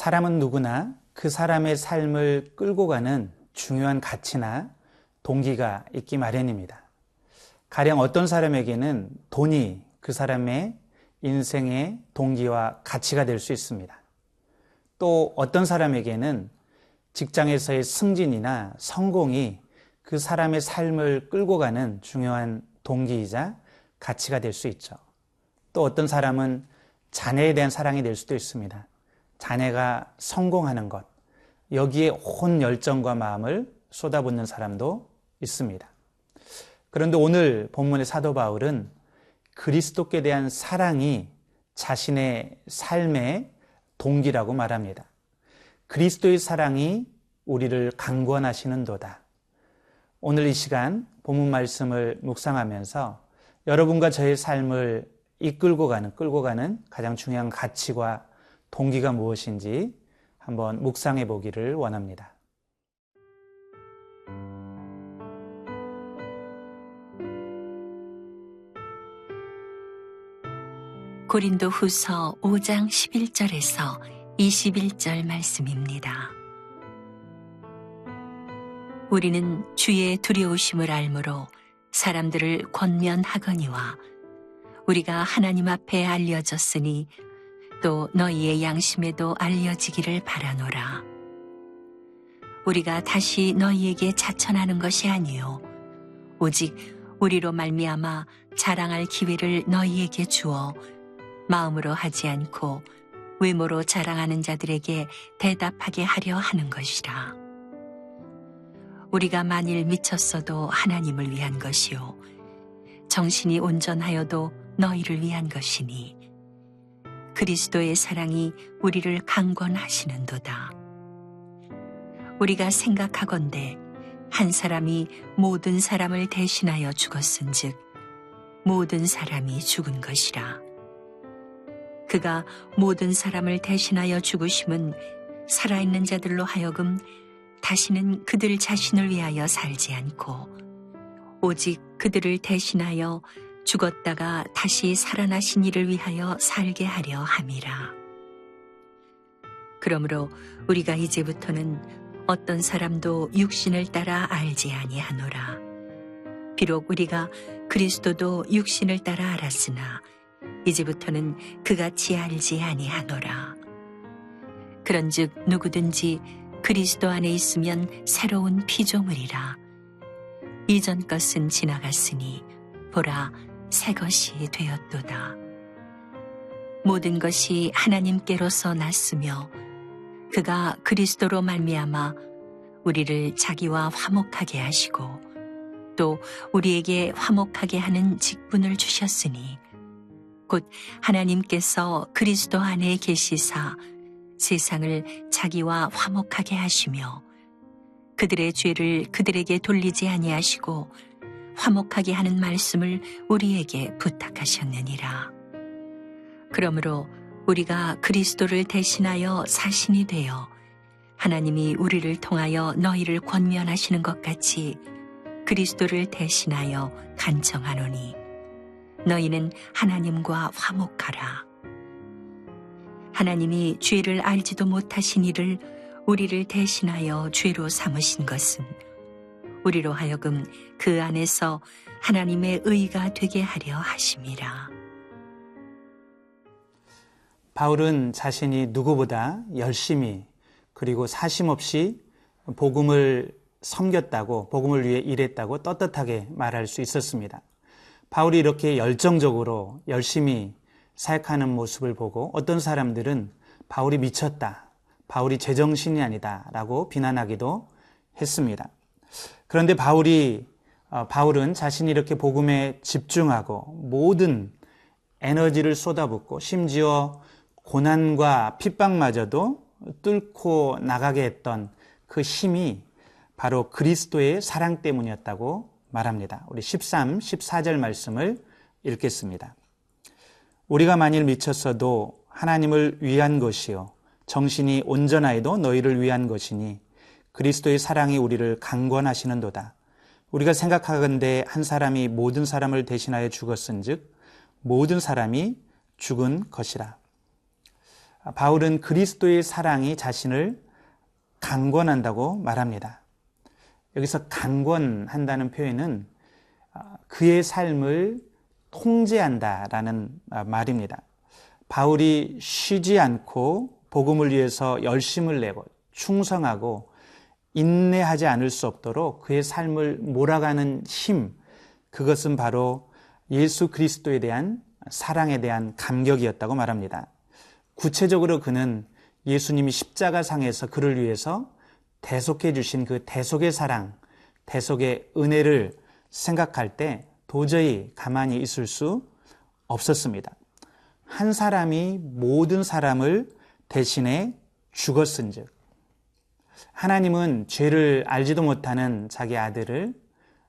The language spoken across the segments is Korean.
사람은 누구나 그 사람의 삶을 끌고 가는 중요한 가치나 동기가 있기 마련입니다. 가령 어떤 사람에게는 돈이 그 사람의 인생의 동기와 가치가 될 수 있습니다. 또 어떤 사람에게는 직장에서의 승진이나 성공이 그 사람의 삶을 끌고 가는 중요한 동기이자 가치가 될 수 있죠. 또 어떤 사람은 자녀에 대한 사랑이 될 수도 있습니다. 자녀가 성공하는 것, 여기에 온 열정과 마음을 쏟아붓는 사람도 있습니다. 그런데 오늘 본문의 사도 바울은 그리스도께 대한 사랑이 자신의 삶의 동기라고 말합니다. 그리스도의 사랑이 우리를 강권하시는도다. 오늘 이 시간 본문 말씀을 묵상하면서 여러분과 저의 삶을 끌고 가는 가장 중요한 가치와 동기가 무엇인지 한번 묵상해 보기를 원합니다. 고린도후서 5장 11절에서 21절 말씀입니다. 우리는 주의 두려우심을 알므로 사람들을 권면하거니와 우리가 하나님 앞에 알려졌으니 또 너희의 양심에도 알려지기를 바라노라. 우리가 다시 너희에게 자천하는 것이 아니요 오직 우리로 말미암아 자랑할 기회를 너희에게 주어 마음으로 하지 않고 외모로 자랑하는 자들에게 대답하게 하려 하는 것이라. 우리가 만일 미쳤어도 하나님을 위한 것이요 정신이 온전하여도 너희를 위한 것이니 그리스도의 사랑이 우리를 강권하시는도다. 우리가 생각하건대 한 사람이 모든 사람을 대신하여 죽었은즉 모든 사람이 죽은 것이라. 그가 모든 사람을 대신하여 죽으심은 살아있는 자들로 하여금 다시는 그들 자신을 위하여 살지 않고 오직 그들을 대신하여 죽었다가 다시 살아나신 이를 위하여 살게 하려 함이라. 그러므로 우리가 이제부터는 어떤 사람도 육신을 따라 알지 아니하노라. 비록 우리가 그리스도도 육신을 따라 알았으나 이제부터는 그같이 알지 아니하노라. 그런즉 누구든지 그리스도 안에 있으면 새로운 피조물이라. 이전 것은 지나갔으니 보라 새 것이 되었도다. 모든 것이 하나님께로서 났으며 그가 그리스도로 말미암아 우리를 자기와 화목하게 하시고 또 우리에게 화목하게 하는 직분을 주셨으니 곧 하나님께서 그리스도 안에 계시사 세상을 자기와 화목하게 하시며 그들의 죄를 그들에게 돌리지 아니하시고 화목하게 하는 말씀을 우리에게 부탁하셨느니라. 그러므로 우리가 그리스도를 대신하여 사신이 되어 하나님이 우리를 통하여 너희를 권면하시는 것 같이 그리스도를 대신하여 간청하노니 너희는 하나님과 화목하라. 하나님이 죄를 알지도 못하신 이를 우리를 대신하여 죄로 삼으신 것은 우리로 하여금 그 안에서 하나님의 의가 되게 하려 하심이라. 바울은 자신이 누구보다 열심히 그리고 사심없이 복음을 섬겼다고, 복음을 위해 일했다고 떳떳하게 말할 수 있었습니다. 바울이 이렇게 열정적으로 열심히 사역하는 모습을 보고 어떤 사람들은 바울이 미쳤다, 바울이 제정신이 아니다 라고 비난하기도 했습니다. 그런데 바울은 자신이 이렇게 복음에 집중하고 모든 에너지를 쏟아붓고 심지어 고난과 핍박마저도 뚫고 나가게 했던 그 힘이 바로 그리스도의 사랑 때문이었다고 말합니다. 우리 13, 14절 말씀을 읽겠습니다. 우리가 만일 미쳤어도 하나님을 위한 것이요 정신이 온전하여도 너희를 위한 것이니 그리스도의 사랑이 우리를 강권하시는도다. 우리가 생각하건대 한 사람이 모든 사람을 대신하여 죽었은즉 모든 사람이 죽은 것이라. 바울은 그리스도의 사랑이 자신을 강권한다고 말합니다. 여기서 강권한다는 표현은 그의 삶을 통제한다라는 말입니다. 바울이 쉬지 않고 복음을 위해서 열심을 내고 충성하고 인내하지 않을 수 없도록 그의 삶을 몰아가는 힘, 그것은 바로 예수 그리스도에 대한 사랑에 대한 감격이었다고 말합니다. 구체적으로 그는 예수님이 십자가상에서 그를 위해서 대속해 주신 그 대속의 사랑, 대속의 은혜를 생각할 때 도저히 가만히 있을 수 없었습니다. 한 사람이 모든 사람을 대신해 죽었은즉, 하나님은 죄를 알지도 못하는 자기 아들을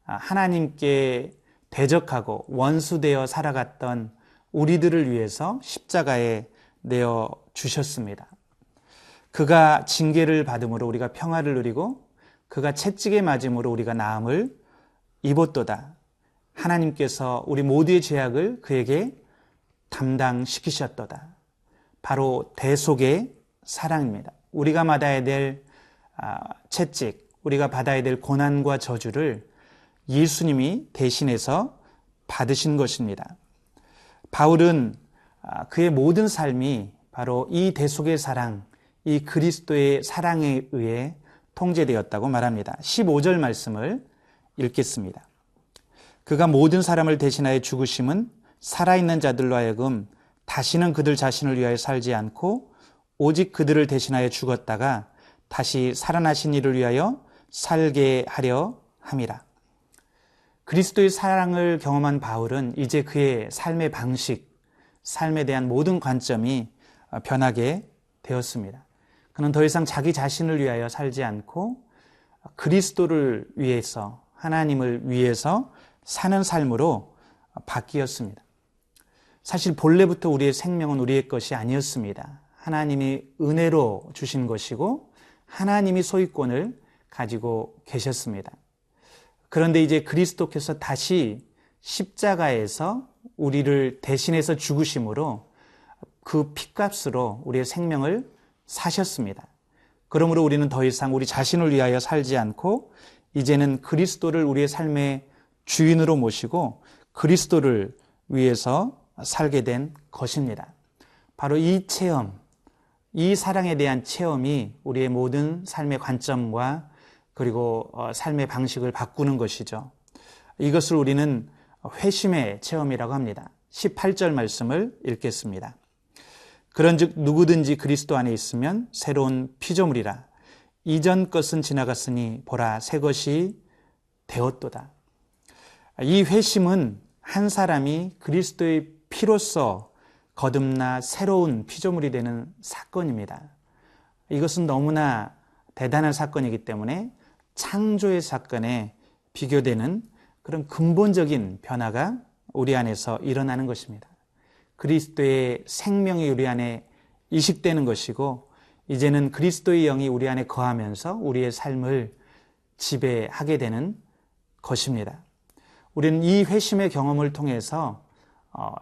하나님께 대적하고 원수되어 살아갔던 우리들을 위해서 십자가에 내어 주셨습니다. 그가 징계를 받음으로 우리가 평화를 누리고 그가 채찍에 맞음으로 우리가 나음을 입었도다. 하나님께서 우리 모두의 죄악을 그에게 담당시키셨도다. 바로 대속의 사랑입니다. 우리가 받아야 될 채찍, 우리가 받아야 될 고난과 저주를 예수님이 대신해서 받으신 것입니다. 바울은 그의 모든 삶이 바로 이 대속의 사랑, 이 그리스도의 사랑에 의해 통제되었다고 말합니다. 15절 말씀을 읽겠습니다. 그가 모든 사람을 대신하여 죽으심은 살아있는 자들로 하여금 다시는 그들 자신을 위하여 살지 않고 오직 그들을 대신하여 죽었다가 다시 살아나신 이를 위하여 살게 하려 함이라. 그리스도의 사랑을 경험한 바울은 이제 그의 삶의 방식, 삶에 대한 모든 관점이 변하게 되었습니다. 그는 더 이상 자기 자신을 위하여 살지 않고 그리스도를 위해서, 하나님을 위해서 사는 삶으로 바뀌었습니다. 사실 본래부터 우리의 생명은 우리의 것이 아니었습니다. 하나님이 은혜로 주신 것이고 하나님이 소유권을 가지고 계셨습니다. 그런데 이제 그리스도께서 다시 십자가에서 우리를 대신해서 죽으심으로 그 핏값으로 우리의 생명을 사셨습니다. 그러므로 우리는 더 이상 우리 자신을 위하여 살지 않고 이제는 그리스도를 우리의 삶의 주인으로 모시고 그리스도를 위해서 살게 된 것입니다. 바로 이 체험, 이 사랑에 대한 체험이 우리의 모든 삶의 관점과 그리고 삶의 방식을 바꾸는 것이죠. 이것을 우리는 회심의 체험이라고 합니다. 18절 말씀을 읽겠습니다. 그런즉 누구든지 그리스도 안에 있으면 새로운 피조물이라. 이전 것은 지나갔으니 보라 새 것이 되었도다. 이 회심은 한 사람이 그리스도의 피로써 거듭나 새로운 피조물이 되는 사건입니다. 이것은 너무나 대단한 사건이기 때문에 창조의 사건에 비교되는 그런 근본적인 변화가 우리 안에서 일어나는 것입니다. 그리스도의 생명이 우리 안에 이식되는 것이고 이제는 그리스도의 영이 우리 안에 거하면서 우리의 삶을 지배하게 되는 것입니다. 우리는 이 회심의 경험을 통해서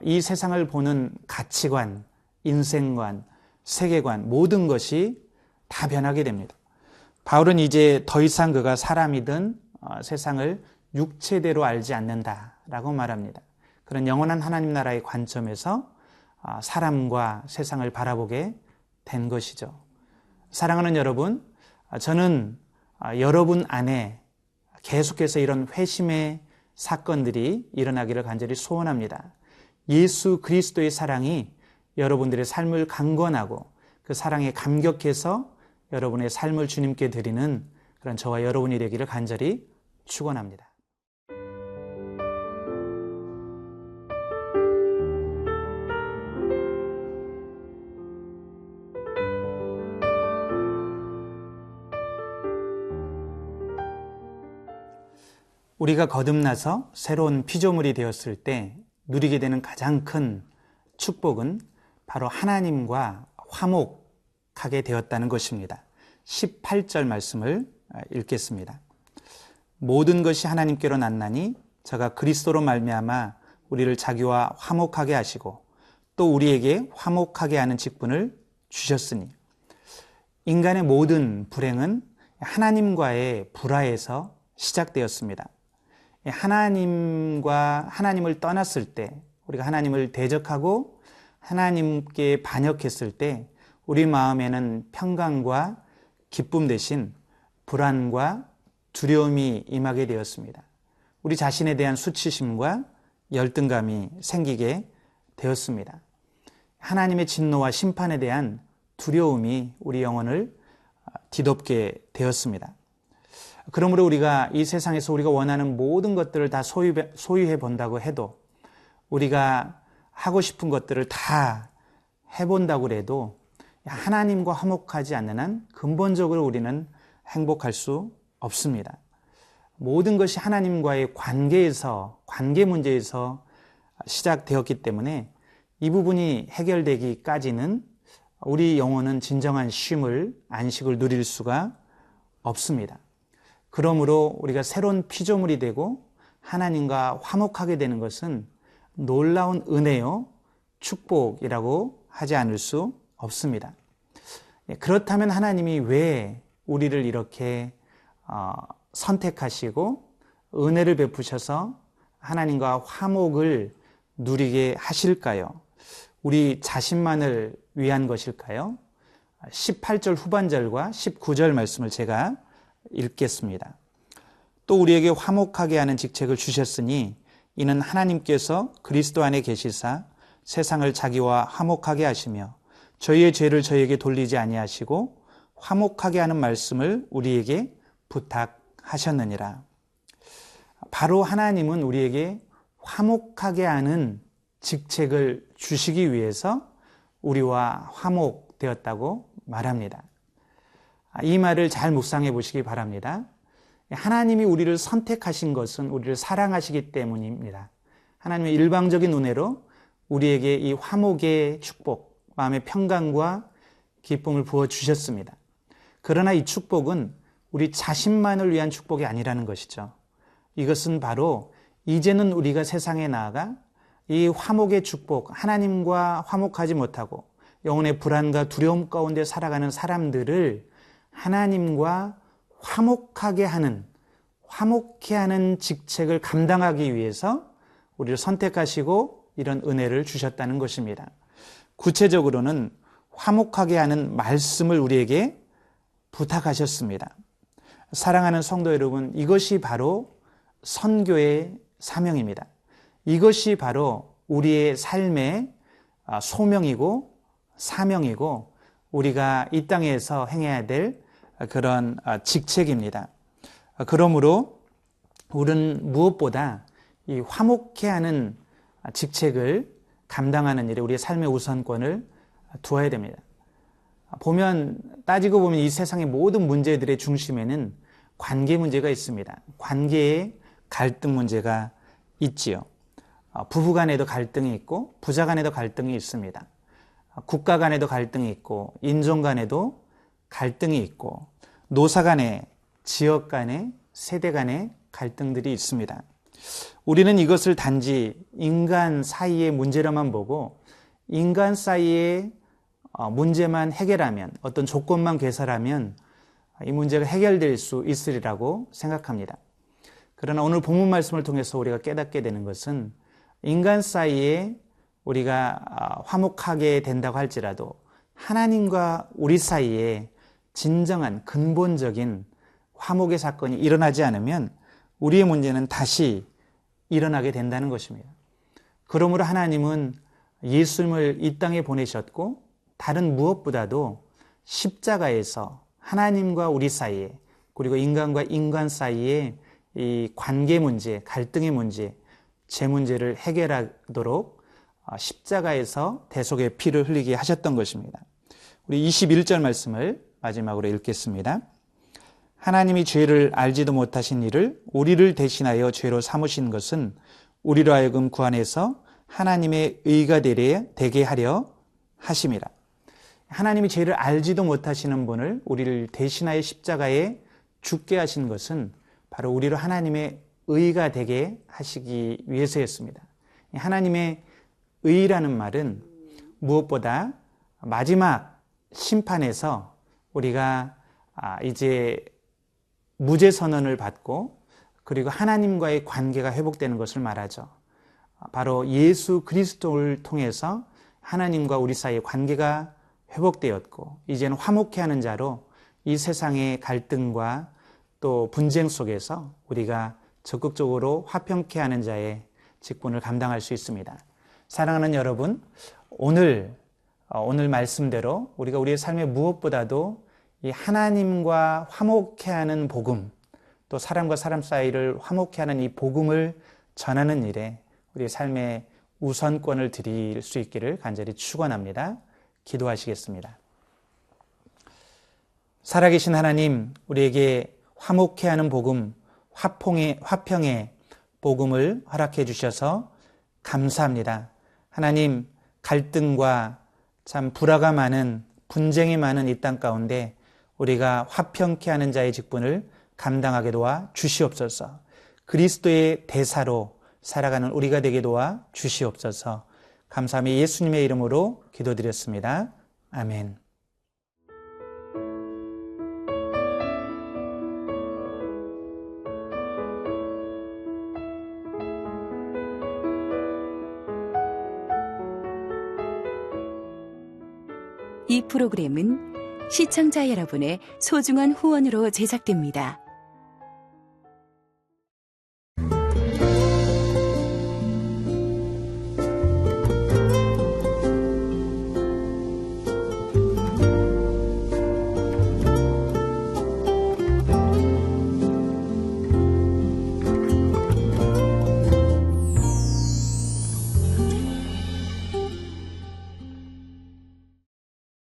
이 세상을 보는 가치관, 인생관, 세계관 모든 것이 다 변하게 됩니다. 바울은 이제 더 이상 그가 사람이든 세상을 육체대로 알지 않는다라고 말합니다. 그런 영원한 하나님 나라의 관점에서 사람과 세상을 바라보게 된 것이죠. 사랑하는 여러분, 저는 여러분 안에 계속해서 이런 회심의 사건들이 일어나기를 간절히 소원합니다. 예수 그리스도의 사랑이 여러분들의 삶을 강권하고 그 사랑에 감격해서 여러분의 삶을 주님께 드리는 그런 저와 여러분이 되기를 간절히 축원합니다. 우리가 거듭나서 새로운 피조물이 되었을 때 누리게 되는 가장 큰 축복은 바로 하나님과 화목하게 되었다는 것입니다. 18절 말씀을 읽겠습니다. 모든 것이 하나님께로 났나니 저가 그리스도로 말미암아 우리를 자기와 화목하게 하시고 또 우리에게 화목하게 하는 직분을 주셨으니. 인간의 모든 불행은 하나님과의 불화에서 시작되었습니다. 하나님을 떠났을 때, 우리가 하나님을 대적하고 하나님께 반역했을 때 우리 마음에는 평강과 기쁨 대신 불안과 두려움이 임하게 되었습니다. 우리 자신에 대한 수치심과 열등감이 생기게 되었습니다. 하나님의 진노와 심판에 대한 두려움이 우리 영혼을 뒤덮게 되었습니다. 그러므로 우리가 이 세상에서 우리가 원하는 모든 것들을 다 소유해 본다고 해도, 우리가 하고 싶은 것들을 다 해본다고 해도 하나님과 화목하지 않는 한 근본적으로 우리는 행복할 수 없습니다. 모든 것이 하나님과의 관계 문제에서 시작되었기 때문에 이 부분이 해결되기까지는 우리 영혼은 진정한 쉼을, 안식을 누릴 수가 없습니다. 그러므로 우리가 새로운 피조물이 되고 하나님과 화목하게 되는 것은 놀라운 은혜요, 축복이라고 하지 않을 수 없습니다. 그렇다면 하나님이 왜 우리를 이렇게 선택하시고 은혜를 베푸셔서 하나님과 화목을 누리게 하실까요? 우리 자신만을 위한 것일까요? 18절 후반절과 19절 말씀을 제가 읽겠습니다. 또 우리에게 화목하게 하는 직책을 주셨으니 이는 하나님께서 그리스도 안에 계시사 세상을 자기와 화목하게 하시며 저희의 죄를 저희에게 돌리지 아니하시고 화목하게 하는 말씀을 우리에게 부탁하셨느니라. 바로 하나님은 우리에게 화목하게 하는 직책을 주시기 위해서 우리와 화목되었다고 말합니다. 이 말을 잘 묵상해 보시기 바랍니다. 하나님이 우리를 선택하신 것은 우리를 사랑하시기 때문입니다. 하나님의 일방적인 은혜로 우리에게 이 화목의 축복, 마음의 평강과 기쁨을 부어주셨습니다. 그러나 이 축복은 우리 자신만을 위한 축복이 아니라는 것이죠. 이것은 바로 이제는 우리가 세상에 나아가 이 화목의 축복, 하나님과 화목하지 못하고 영혼의 불안과 두려움 가운데 살아가는 사람들을 하나님과 화목해 하는 직책을 감당하기 위해서 우리를 선택하시고 이런 은혜를 주셨다는 것입니다. 구체적으로는 화목하게 하는 말씀을 우리에게 부탁하셨습니다. 사랑하는 성도 여러분, 이것이 바로 선교의 사명입니다. 이것이 바로 우리의 삶의 소명이고 사명이고 우리가 이 땅에서 행해야 될 그런 직책입니다. 그러므로 우리는 무엇보다 이 화목해 하는 직책을 감당하는 일에 우리의 삶의 우선권을 두어야 됩니다. 따지고 보면 이 세상의 모든 문제들의 중심에는 관계 문제가 있습니다. 관계의 갈등 문제가 있지요. 부부 간에도 갈등이 있고 부자 간에도 갈등이 있습니다. 국가 간에도 갈등이 있고 인종 간에도 갈등이 있고 노사 간에, 지역 간에, 세대 간에 갈등들이 있습니다. 우리는 이것을 단지 인간 사이의 문제로만 보고 인간 사이의 문제만 해결하면, 어떤 조건만 개설하면 이 문제가 해결될 수 있으리라고 생각합니다. 그러나 오늘 본문 말씀을 통해서 우리가 깨닫게 되는 것은 인간 사이에 우리가 화목하게 된다고 할지라도 하나님과 우리 사이에 진정한 근본적인 화목의 사건이 일어나지 않으면 우리의 문제는 다시 일어나게 된다는 것입니다. 그러므로 하나님은 예수님을 이 땅에 보내셨고 다른 무엇보다도 십자가에서 하나님과 우리 사이에, 그리고 인간과 인간 사이에 이 관계 문제, 갈등의 문제, 제 문제를 해결하도록 십자가에서 대속의 피를 흘리게 하셨던 것입니다. 우리 21절 말씀을 마지막으로 읽겠습니다. 하나님이 죄를 알지도 못하신 이를 우리를 대신하여 죄로 삼으신 것은 우리로 하여금 그 안에서 하나님의 의가 되게 하려 하심이라. 하나님이 죄를 알지도 못하시는 분을 우리를 대신하여 십자가에 죽게 하신 것은 바로 우리로 하나님의 의가 되게 하시기 위해서였습니다. 하나님의 의라는 말은 무엇보다 마지막 심판에서 우리가 이제 무죄 선언을 받고 그리고 하나님과의 관계가 회복되는 것을 말하죠. 바로 예수 그리스도를 통해서 하나님과 우리 사이의 관계가 회복되었고 이제는 화목해 하는 자로 이 세상의 갈등과 또 분쟁 속에서 우리가 적극적으로 화평케 하는 자의 직분을 감당할 수 있습니다. 사랑하는 여러분, 오늘 말씀대로 우리가 우리의 삶에 무엇보다도 이 하나님과 화목해 하는 복음, 또 사람과 사람 사이를 화목해 하는 이 복음을 전하는 일에 우리의 삶의 우선권을 드릴 수 있기를 간절히 축원합니다. 기도하시겠습니다. 살아계신 하나님, 우리에게 화목해 하는 복음, 화평의 복음을 허락해 주셔서 감사합니다. 하나님, 갈등과 참 불화가 많은, 분쟁이 많은 이 땅 가운데 우리가 화평케 하는 자의 직분을 감당하게 도와 주시옵소서. 그리스도의 대사로 살아가는 우리가 되게 도와 주시옵소서. 감사하며 예수님의 이름으로 기도드렸습니다. 아멘. 이 프로그램은 시청자 여러분의 소중한 후원으로 제작됩니다.